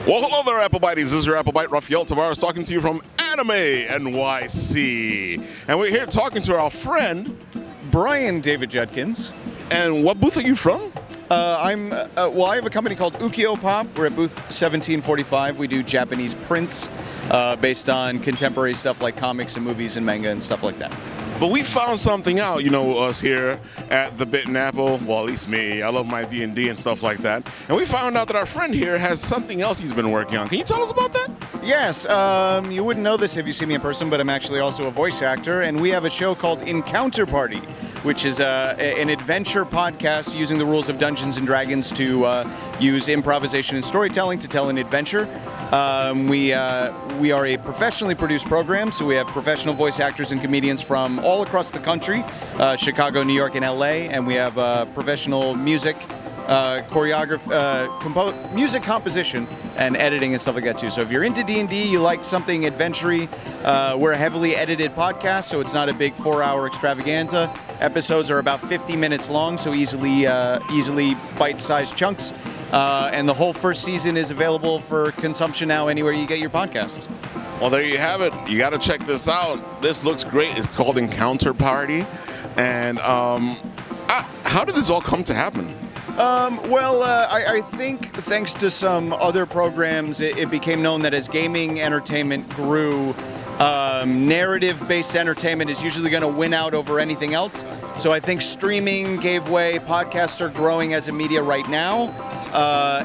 Well, hello there, Applebiteys. This is your Applebite, Raphael Tavares, talking to you from Anime NYC. And we're here talking to our friend, Brian David Judkins. And what booth are you from? I have a company called Ukiyo-pop. We're at booth 1745. We do Japanese prints based on contemporary stuff like comics and movies and manga and stuff like that. But we found something out, us here at the Bitten Apple. Well, at least me. I love my D&D and stuff like that. And we found out that our friend here has something else he's been working on. Can you tell us about that? Yes. You wouldn't know this if you see me in person, but I'm actually also a voice actor. And we have a show called Encounter Party, which is an adventure podcast using the rules of Dungeons & Dragons to use improvisation and storytelling to tell an adventure. We are a professionally produced program, so we have professional voice actors and comedians from all across the country, Chicago, New York, and LA, and we have professional music, music composition and editing and stuff like that too. So if you're into D&D, you like something adventure-y, we're a heavily edited podcast, so it's not a big 4-hour extravaganza. Episodes are about 50 minutes long, so easily bite-sized chunks. And the whole first season is available for consumption now anywhere you get your podcasts. Well, there you have it. You got to check this out. This looks great. It's called Encounter Party. And how did this all come to happen? I think thanks to some other programs, it became known that as gaming entertainment grew, narrative-based entertainment is usually going to win out over anything else. So I think streaming gave way. Podcasts are growing as a media right now,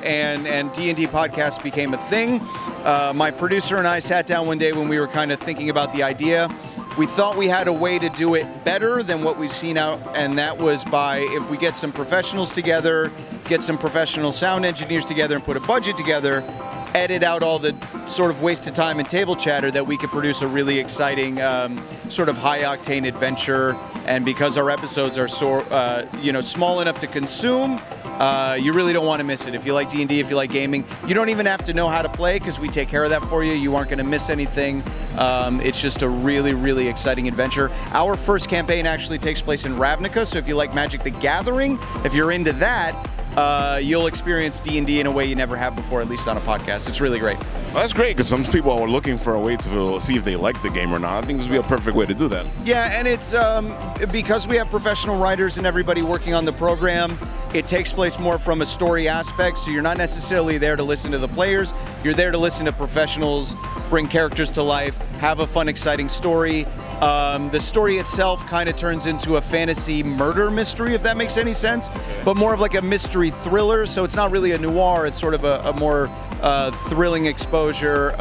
and D&D podcasts became a thing. My producer and I sat down one day when we were kind of thinking about the idea. We thought we had a way to do it better than what we've seen out, and that was by if we get some professionals together, get some professional sound engineers together and put a budget together, edit out all the sort of wasted time and table chatter, that we could produce a really exciting sort of high-octane adventure. And because our episodes are small enough to consume, you really don't want to miss it. If you like D&D, if you like gaming, you don't even have to know how to play because we take care of that for you. You aren't going to miss anything. It's just a really, really exciting adventure. Our first campaign actually takes place in Ravnica, so if you like Magic the Gathering, if you're into that, you'll experience D&D in a way you never have before, at least on a podcast. It's really great. Well, that's great, because some people are looking for a way to see if they like the game or not. I think this would be a perfect way to do that. Yeah, and it's because we have professional writers and everybody working on the program, it takes place more from a story aspect, so you're not necessarily there to listen to the players. You're there to listen to professionals, bring characters to life, have a fun, exciting story. The story itself kind of turns into a fantasy murder mystery, if that makes any sense, but more of like a mystery thriller, so it's not really a noir, it's sort of a more thrilling exposure.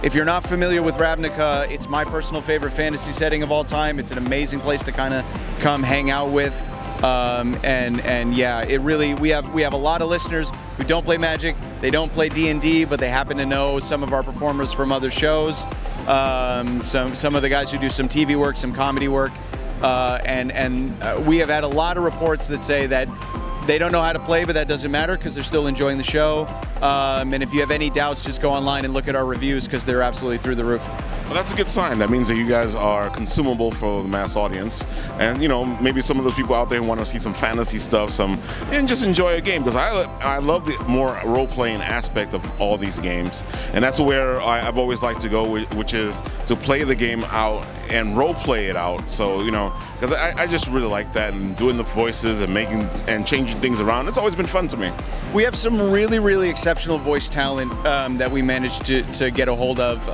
If you're not familiar with Ravnica, it's my personal favorite fantasy setting of all time. It's an amazing place to kind of come hang out with. And yeah, it really, we have a lot of listeners who don't play Magic, they don't play D&D, but they happen to know some of our performers from other shows. Some of the guys who do some TV work, some comedy work, and we have had a lot of reports that say that they don't know how to play, but that doesn't matter because they're still enjoying the show. And if you have any doubts, just go online and look at our reviews because they're absolutely through the roof. Well, that's a good sign. That means that you guys are consumable for the mass audience. And, maybe some of those people out there who want to see some fantasy stuff, and just enjoy a game. Because I love the more role-playing aspect of all these games. And that's where I've always liked to go, which is to play the game out and role-play it out. So, because I just really like that, and doing the voices and changing things around. It's always been fun to me. We have some really, really exceptional voice talent that we managed to get a hold of.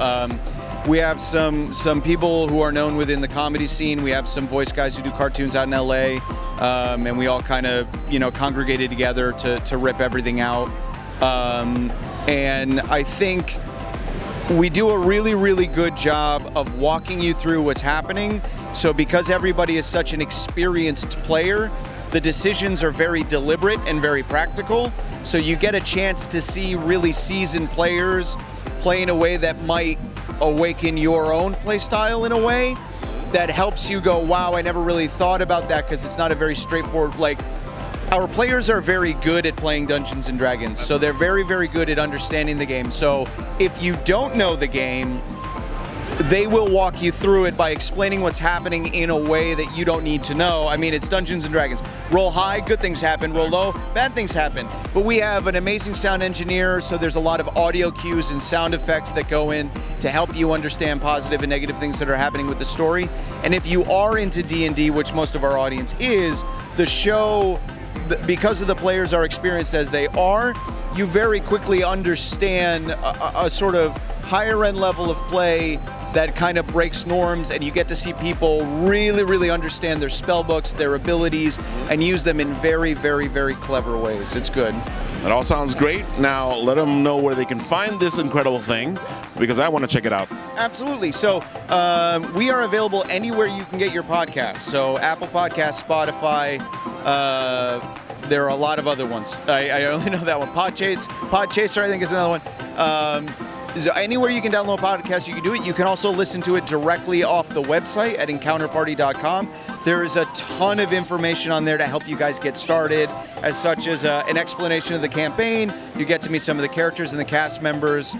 We have some people who are known within the comedy scene. We have some voice guys who do cartoons out in LA, and we all kind of congregated together to rip everything out. And I think we do a really, really good job of walking you through what's happening. So because everybody is such an experienced player, the decisions are very deliberate and very practical. So you get a chance to see really seasoned players play in a way that might awaken your own play style in a way that helps you go, wow, I never really thought about that, because it's not a very straightforward, our players are very good at playing Dungeons and Dragons, so they're very, very good at understanding the game. So if you don't know the game, they will walk you through it by explaining what's happening in a way that you don't need to know. I mean, it's Dungeons and Dragons. Roll high, good things happen. Roll low, bad things happen. But we have an amazing sound engineer, so there's a lot of audio cues and sound effects that go in to help you understand positive and negative things that are happening with the story. And if you are into D&D, which most of our audience is, the show, because of the players are experienced as they are, you very quickly understand a sort of higher end level of play that kind of breaks norms, and you get to see people really understand their spell books, their abilities, and use them in very clever ways. It's good. That all sounds great. Now let them know where they can find this incredible thing, because I want to check it out. Absolutely. So we are available anywhere you can get your podcasts. So Apple Podcasts, Spotify, there are a lot of other ones. I only know that one. Podchaser, I think, is another one. So anywhere you can download podcasts, you can do it. You can also listen to it directly off the website at encounterparty.com. There is a ton of information on there to help you guys get started, as such as an explanation of the campaign. You get to meet some of the characters and the cast members.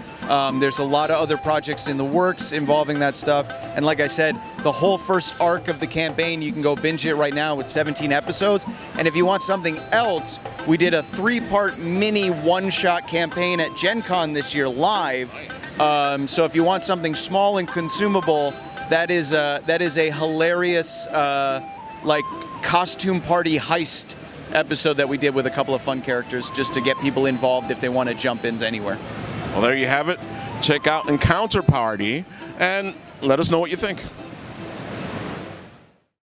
There's a lot of other projects in the works involving that stuff. And like I said, the whole first arc of the campaign, you can go binge it right now with 17 episodes. And if you want something else, we did a 3-part mini one-shot campaign at Gen Con this year live. So if you want something small and consumable, that is a hilarious like costume party heist episode that we did with a couple of fun characters, just to get people involved if they want to jump into anywhere. Well, there you have it. Check out Encounter Party and let us know what you think.